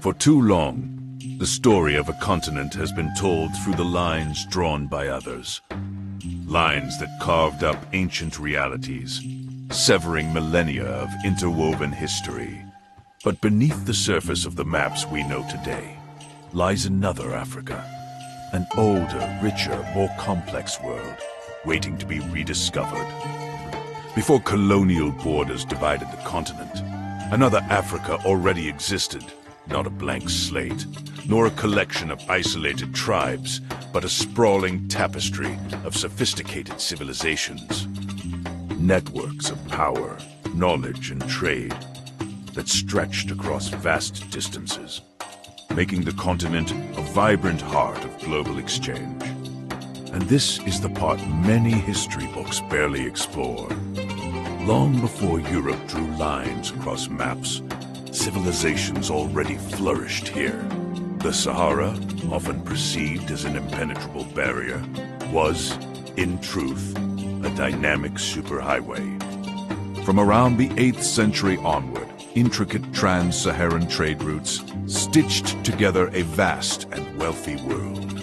For too long, the story of a continent has been told through the lines drawn by others. Lines that carved up ancient realities, severing millennia of interwoven history. But beneath the surface of the maps we know today lies another Africa. An older, richer, more complex world, waiting to be rediscovered. Before colonial borders divided the continent, another Africa already existed, not a blank slate, nor a collection of isolated tribes, but a sprawling tapestry of sophisticated civilizations. Networks of power, knowledge, and trade that stretched across vast distances, making the continent a vibrant heart of global exchange. And this is the part many history books barely explore. Long before Europe drew lines across maps, civilizations already flourished here. The Sahara, often perceived as an impenetrable barrier, was, in truth, a dynamic superhighway. From around the 8th century onward, intricate trans-Saharan trade routes stitched together a vast and wealthy world.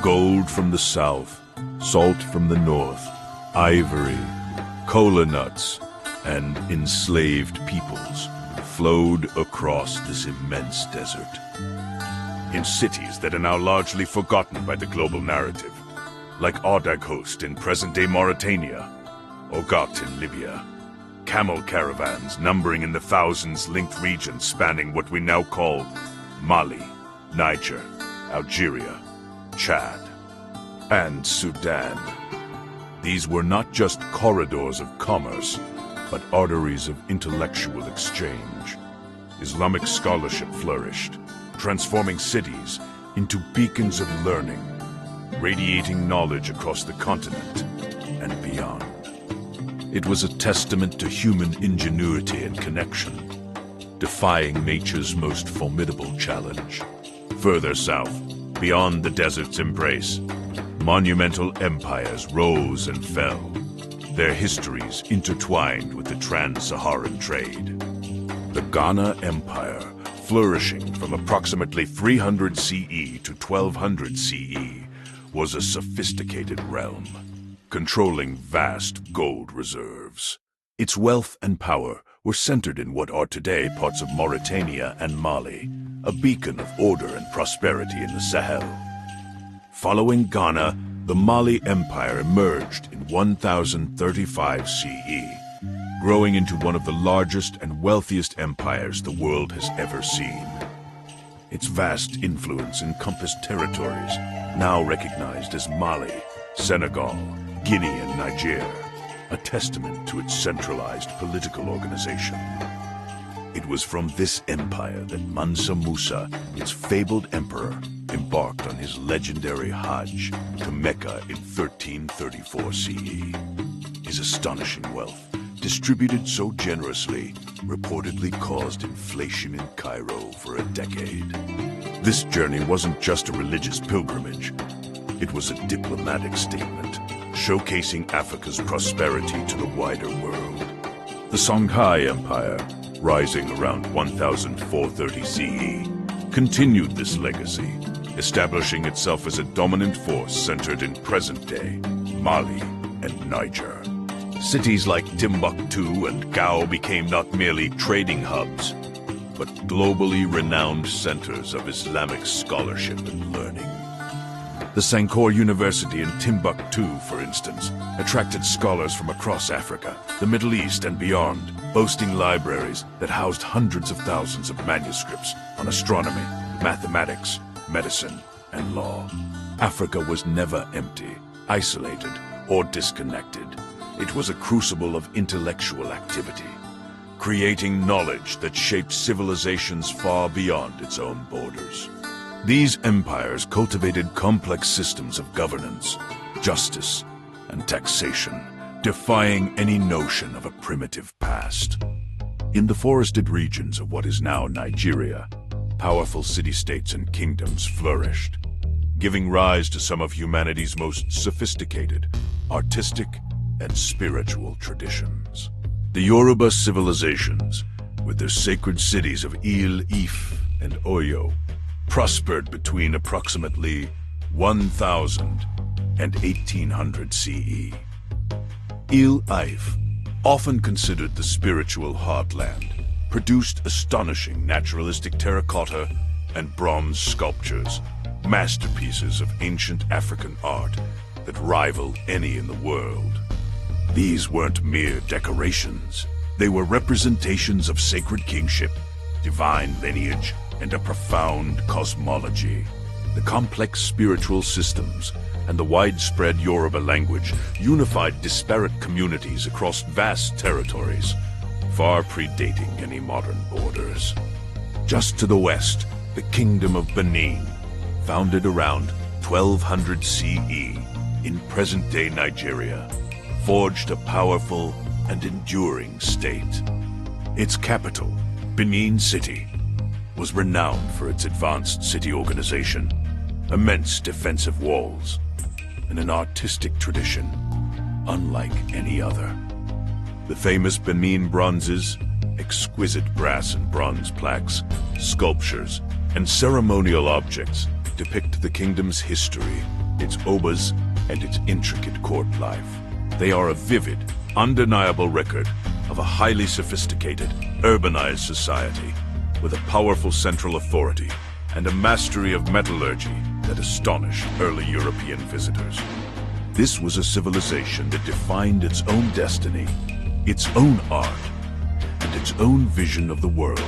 Gold from the south, salt from the north, ivory, cola nuts, and enslaved peoples flowed across this immense desert. In cities that are now largely forgotten by the global narrative, like Oudaghost in present-day Mauritania, Ogat in Libya, camel caravans numbering in the thousands linked regions spanning what we now call Mali, Niger, Algeria, Chad, and Sudan. These were not just corridors of commerce, but arteries of intellectual exchange. Islamic scholarship flourished, transforming cities into beacons of learning, radiating knowledge across the continent and beyond. It was a testament to human ingenuity and connection, defying nature's most formidable challenge. Further south, beyond the desert's embrace, monumental empires rose and fell, their histories intertwined with the trans-Saharan trade. The Ghana Empire, flourishing from approximately 300 CE to 1200 CE, was a sophisticated realm, controlling vast gold reserves. Its wealth and power were centered in what are today parts of Mauritania and Mali, a beacon of order and prosperity in the Sahel. Following Ghana, the Mali Empire emerged in 1035 CE, growing into one of the largest and wealthiest empires the world has ever seen. Its vast influence encompassed territories now recognized as Mali, Senegal, Guinea, and Niger, a testament to its centralized political organization. It was from this empire that Mansa Musa, its fabled emperor, embarked on his legendary Hajj to Mecca in 1334 CE. His astonishing wealth, distributed so generously, reportedly caused inflation in Cairo for a decade. This journey wasn't just a religious pilgrimage. It was a diplomatic statement, showcasing Africa's prosperity to the wider world. The Songhai Empire, rising around 1430 CE, continued this legacy, establishing itself as a dominant force centered in present-day Mali and Niger. Cities like Timbuktu and Gao became not merely trading hubs, but globally renowned centers of Islamic scholarship and learning. The Sankore University in Timbuktu, for instance, attracted scholars from across Africa, the Middle East, and beyond, boasting libraries that housed hundreds of thousands of manuscripts on astronomy, mathematics, medicine, and law. Africa was never empty, isolated, or disconnected. It was a crucible of intellectual activity, creating knowledge that shaped civilizations far beyond its own borders. These empires cultivated complex systems of governance, justice, and taxation, defying any notion of a primitive past. In the forested regions of what is now Nigeria, powerful city-states and kingdoms flourished, giving rise to some of humanity's most sophisticated, artistic, and spiritual traditions. The Yoruba civilizations, with their sacred cities of Il-Ife and Oyo prospered between approximately 1000 and 1800 CE. Il-If, often considered the spiritual heartland, produced astonishing naturalistic terracotta and bronze sculptures, masterpieces of ancient African art that rival any in the world. These weren't mere decorations. They were representations of sacred kingship, divine lineage, and a profound cosmology. The complex spiritual systems and the widespread Yoruba language unified disparate communities across vast territories, far predating any modern borders. Just to the west, the Kingdom of Benin, founded around 1200 CE in present-day Nigeria, forged a powerful and enduring state. Its capital, Benin City, was renowned for its advanced city organization, immense defensive walls, and an artistic tradition unlike any other. The famous Benin bronzes, exquisite brass and bronze plaques, sculptures, and ceremonial objects depict the kingdom's history, its obas, and its intricate court life. They are a vivid, undeniable record of a highly sophisticated, urbanized society with a powerful central authority and a mastery of metallurgy that astonished early European visitors. This was a civilization that defined its own destiny, its own art, and its own vision of the world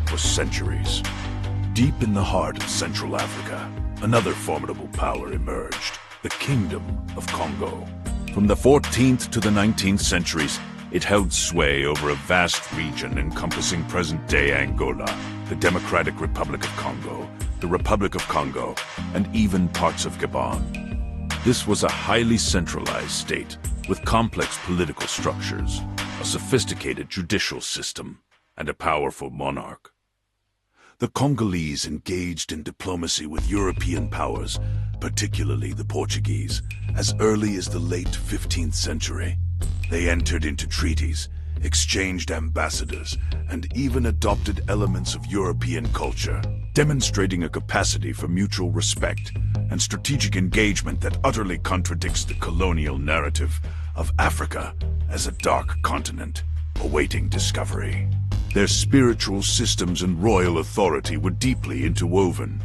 for centuries. Deep in the heart of Central Africa, another formidable power emerged, the Kingdom of Congo. From the 14th to the 19th centuries, it held sway over a vast region encompassing present-day Angola, the Democratic Republic of Congo, the Republic of Congo, and even parts of Gabon. This was a highly centralized state with complex political structures, a sophisticated judicial system, and a powerful monarch. The Congolese engaged in diplomacy with European powers, particularly the Portuguese, as early as the late 15th century. They entered into treaties, exchanged ambassadors, and even adopted elements of European culture, demonstrating a capacity for mutual respect and strategic engagement that utterly contradicts the colonial narrative of Africa as a dark continent awaiting discovery. Their spiritual systems and royal authority were deeply interwoven,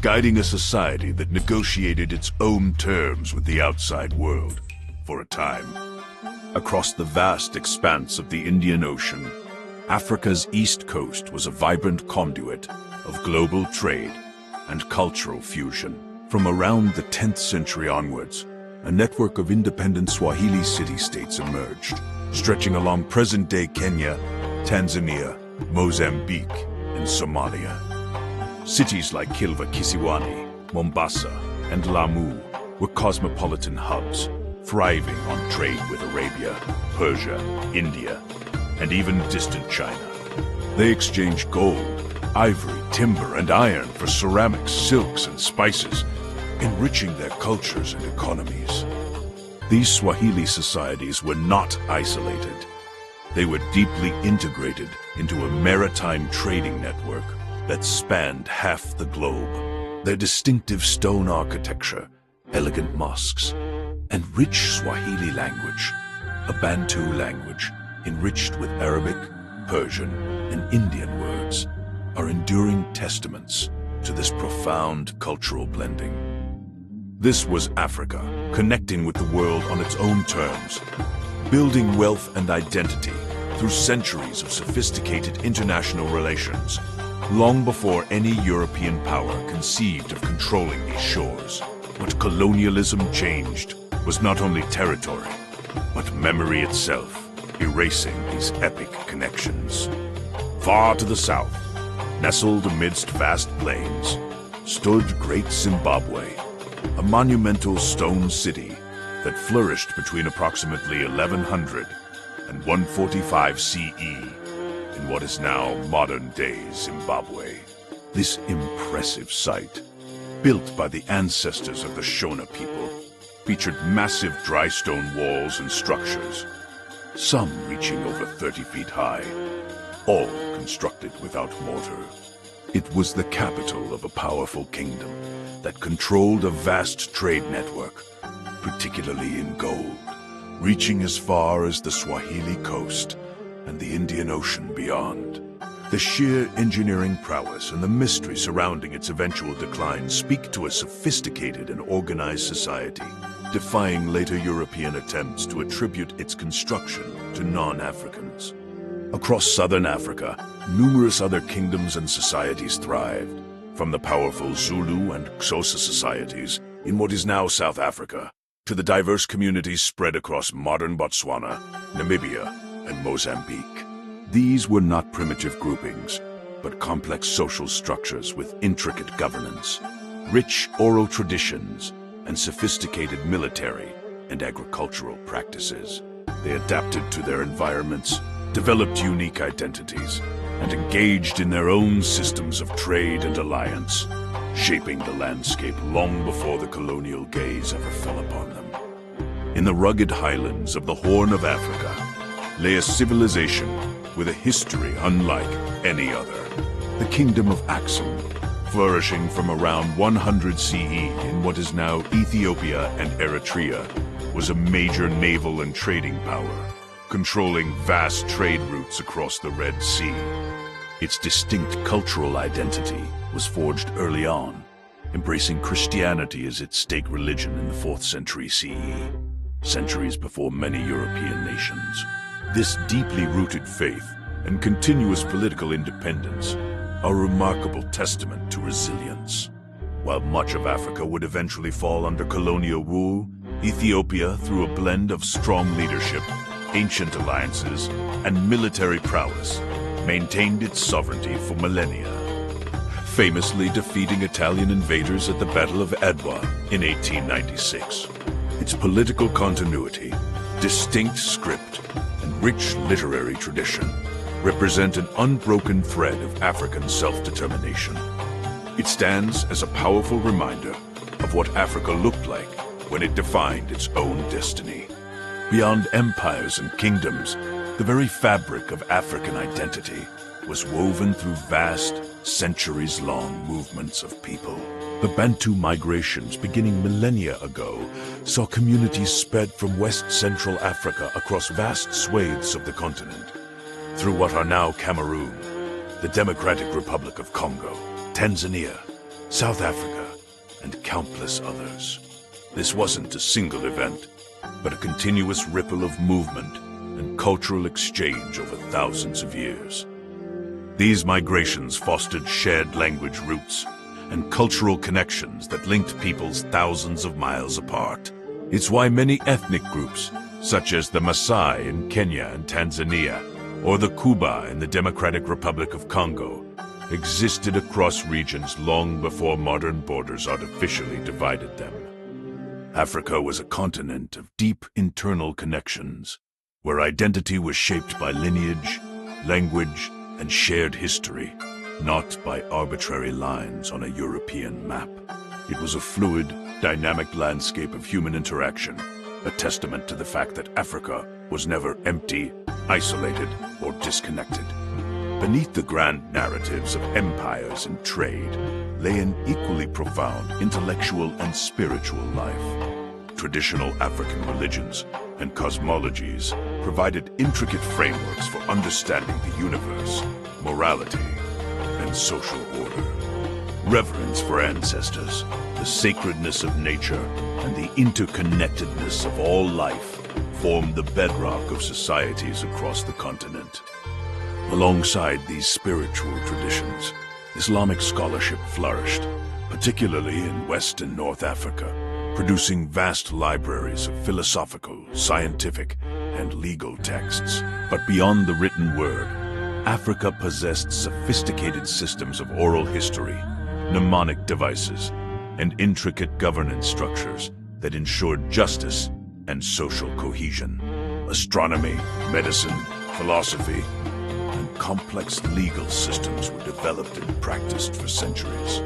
guiding a society that negotiated its own terms with the outside world for a time. Across the vast expanse of the Indian Ocean, Africa's east coast was a vibrant conduit of global trade and cultural fusion. From around the 10th century onwards, a network of independent Swahili city-states emerged, stretching along present-day Kenya, Tanzania, Mozambique, and Somalia. Cities like Kilwa Kisiwani, Mombasa, and Lamu were cosmopolitan hubs, thriving on trade with Arabia, Persia, India, and even distant China. They exchanged gold, ivory, timber, and iron for ceramics, silks, and spices, enriching their cultures and economies. These Swahili societies were not isolated. They were deeply integrated into a maritime trading network that spanned half the globe. Their distinctive stone architecture, elegant mosques, and rich Swahili language, a Bantu language enriched with Arabic, Persian, and Indian words, are enduring testaments to this profound cultural blending. This was Africa, connecting with the world on its own terms, building wealth and identity through centuries of sophisticated international relations, long before any European power conceived of controlling these shores. What colonialism changed was not only territory, but memory itself, erasing these epic connections. Far to the south, nestled amidst vast plains, stood Great Zimbabwe, a monumental stone city that flourished between approximately 1100 and 145 CE in what is now modern-day Zimbabwe. This impressive site, built by the ancestors of the Shona people, featured massive dry stone walls and structures, some reaching over 30 feet high, all constructed without mortar. It was the capital of a powerful kingdom that controlled a vast trade network, particularly in gold, reaching as far as the Swahili coast and the Indian Ocean beyond. The sheer engineering prowess and the mystery surrounding its eventual decline speak to a sophisticated and organized society, defying later European attempts to attribute its construction to non-Africans. Across southern Africa, numerous other kingdoms and societies thrived, from the powerful Zulu and Xhosa societies in what is now South Africa, to the diverse communities spread across modern Botswana, Namibia, and Mozambique. These were not primitive groupings, but complex social structures with intricate governance, rich oral traditions, and sophisticated military and agricultural practices. They adapted to their environments, developed unique identities, and engaged in their own systems of trade and alliance, shaping the landscape long before the colonial gaze ever fell upon them. In the rugged highlands of the Horn of Africa lay a civilization with a history unlike any other. The Kingdom of Axum, flourishing from around 100 CE in what is now Ethiopia and Eritrea, was a major naval and trading power, controlling vast trade routes across the Red Sea. Its distinct cultural identity was forged early on, embracing Christianity as its state religion in the 4th century CE, centuries before many European nations. This deeply rooted faith and continuous political independence are a remarkable testament to resilience. While much of Africa would eventually fall under colonial rule, Ethiopia, through a blend of strong leadership, ancient alliances, and military prowess, maintained its sovereignty for millennia, famously defeating Italian invaders at the Battle of Adwa in 1896. Its political continuity, distinct script, and rich literary tradition represent an unbroken thread of African self-determination. It stands as a powerful reminder of what Africa looked like when it defined its own destiny. Beyond empires and kingdoms, the very fabric of African identity was woven through vast, centuries-long movements of people. The Bantu migrations beginning millennia ago saw communities spread from West Central Africa across vast swathes of the continent, through what are now Cameroon, the Democratic Republic of Congo, Tanzania, South Africa, and countless others. This wasn't a single event, but a continuous ripple of movement and cultural exchange over thousands of years. These migrations fostered shared language roots and cultural connections that linked peoples thousands of miles apart. It's why many ethnic groups, such as the Maasai in Kenya and Tanzania, or the Kuba in the Democratic Republic of Congo, existed across regions long before modern borders artificially divided them. Africa was a continent of deep internal connections, where identity was shaped by lineage, language, and shared history, not by arbitrary lines on a European map. It was a fluid, dynamic landscape of human interaction, a testament to the fact that Africa was never empty, isolated, or disconnected. Beneath the grand narratives of empires and trade lay an equally profound intellectual and spiritual life. Traditional African religions and cosmologies provided intricate frameworks for understanding the universe, morality, and social order. Reverence for ancestors, the sacredness of nature, and the interconnectedness of all life formed the bedrock of societies across the continent. Alongside these spiritual traditions, Islamic scholarship flourished, particularly in West and North Africa, producing vast libraries of philosophical, scientific, and legal texts. But beyond the written word, Africa possessed sophisticated systems of oral history, mnemonic devices, and intricate governance structures that ensured justice and social cohesion. Astronomy, medicine, philosophy, and complex legal systems were developed and practiced for centuries.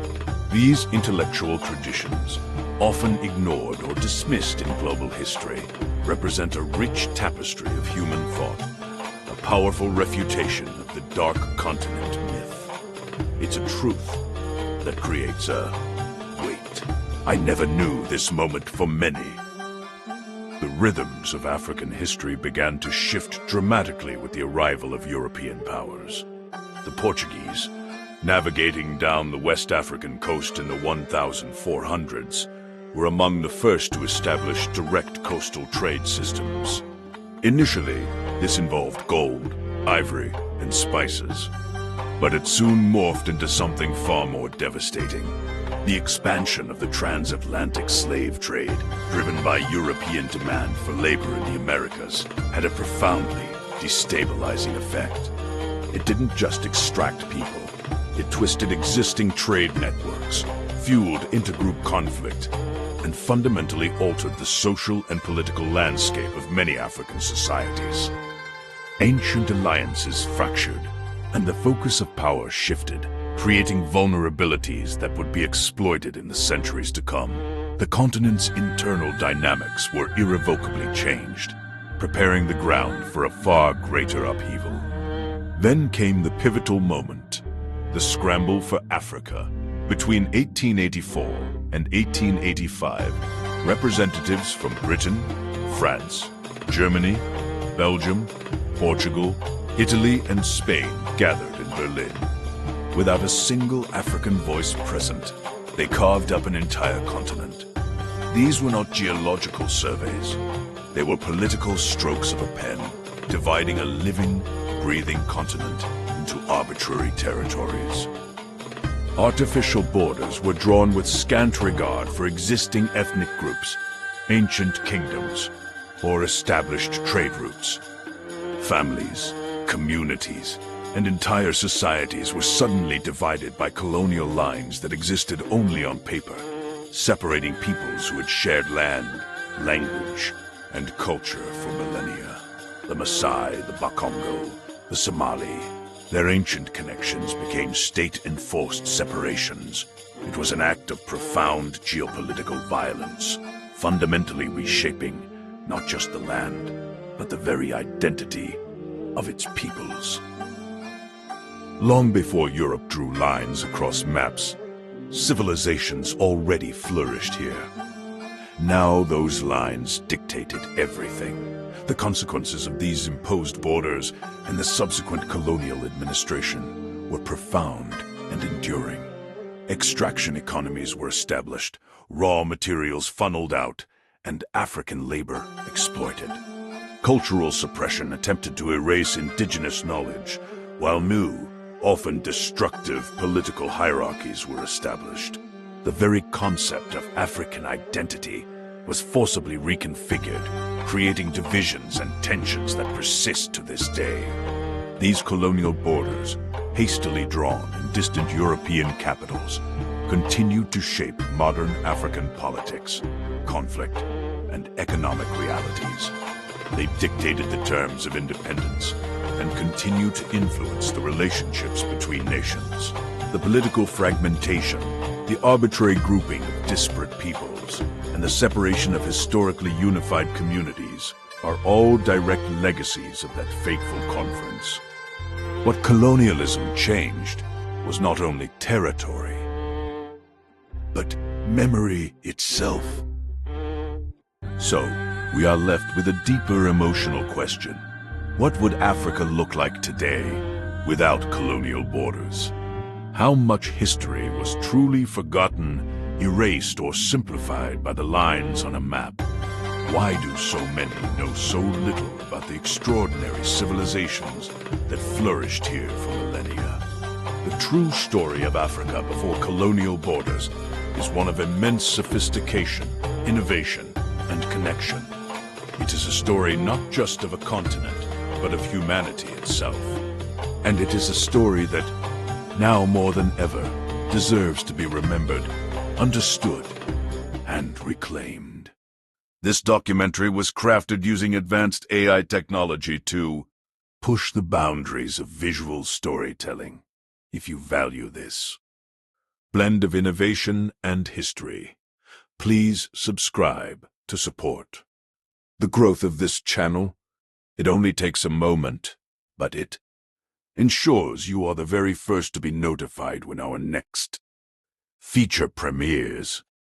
These intellectual traditions, often ignored or dismissed in global history, represent a rich tapestry of human thought, a powerful refutation of the dark continent myth. It's a truth that creates a wait. I never knew this moment for many. The rhythms of African history began to shift dramatically with the arrival of European powers. The Portuguese, navigating down the West African coast in the 1400s, were among the first to establish direct coastal trade systems. Initially, this involved gold, ivory, and spices. But it soon morphed into something far more devastating. The expansion of the transatlantic slave trade, driven by European demand for labor in the Americas, had a profoundly destabilizing effect. It didn't just extract people. It twisted existing trade networks, fueled intergroup conflict, and fundamentally altered the social and political landscape of many African societies. Ancient alliances fractured, and the focus of power shifted, creating vulnerabilities that would be exploited in the centuries to come. The continent's internal dynamics were irrevocably changed, preparing the ground for a far greater upheaval. Then came the pivotal moment, the scramble for Africa. Between 1884 and 1885, representatives from Britain, France, Germany, Belgium, Portugal, Italy, and Spain gathered in Berlin. Without a single African voice present, they carved up an entire continent. These were not geological surveys. They were political strokes of a pen, dividing a living, breathing continent into arbitrary territories. Artificial borders were drawn with scant regard for existing ethnic groups, ancient kingdoms, or established trade routes. Families, communities, and entire societies were suddenly divided by colonial lines that existed only on paper, separating peoples who had shared land, language, and culture for millennia. The Maasai, the Bakongo, the Somali, their ancient connections became state-enforced separations. It was an act of profound geopolitical violence, fundamentally reshaping not just the land, but the very identity of its peoples. Long before Europe drew lines across maps, civilizations already flourished here. Now those lines dictated everything. The consequences of these imposed borders and the subsequent colonial administration were profound and enduring. Extraction economies were established, raw materials funneled out, and African labor exploited. Cultural suppression attempted to erase indigenous knowledge, while new, often destructive political hierarchies were established. The very concept of African identity was forcibly reconfigured, creating divisions and tensions that persist to this day. These colonial borders, hastily drawn in distant European capitals, continued to shape modern African politics, conflict, and economic realities. They dictated the terms of independence and continue to influence the relationships between nations. The political fragmentation, the arbitrary grouping of disparate peoples, and the separation of historically unified communities are all direct legacies of that fateful conference. What colonialism changed was not only territory, but memory itself. So, we are left with a deeper emotional question. What would Africa look like today without colonial borders? How much history was truly forgotten, erased, or simplified by the lines on a map? Why do so many know so little about the extraordinary civilizations that flourished here for millennia? The true story of Africa before colonial borders is one of immense sophistication, innovation, and connection. It is a story not just of a continent, but of humanity itself. And it is a story that, now more than ever, deserves to be remembered, understood, and reclaimed. This documentary was crafted using advanced AI technology to push the boundaries of visual storytelling, if you value this blend of innovation and history. Please subscribe to support the growth of this channel. It only takes a moment, but it ensures you are the very first to be notified when our next feature premieres.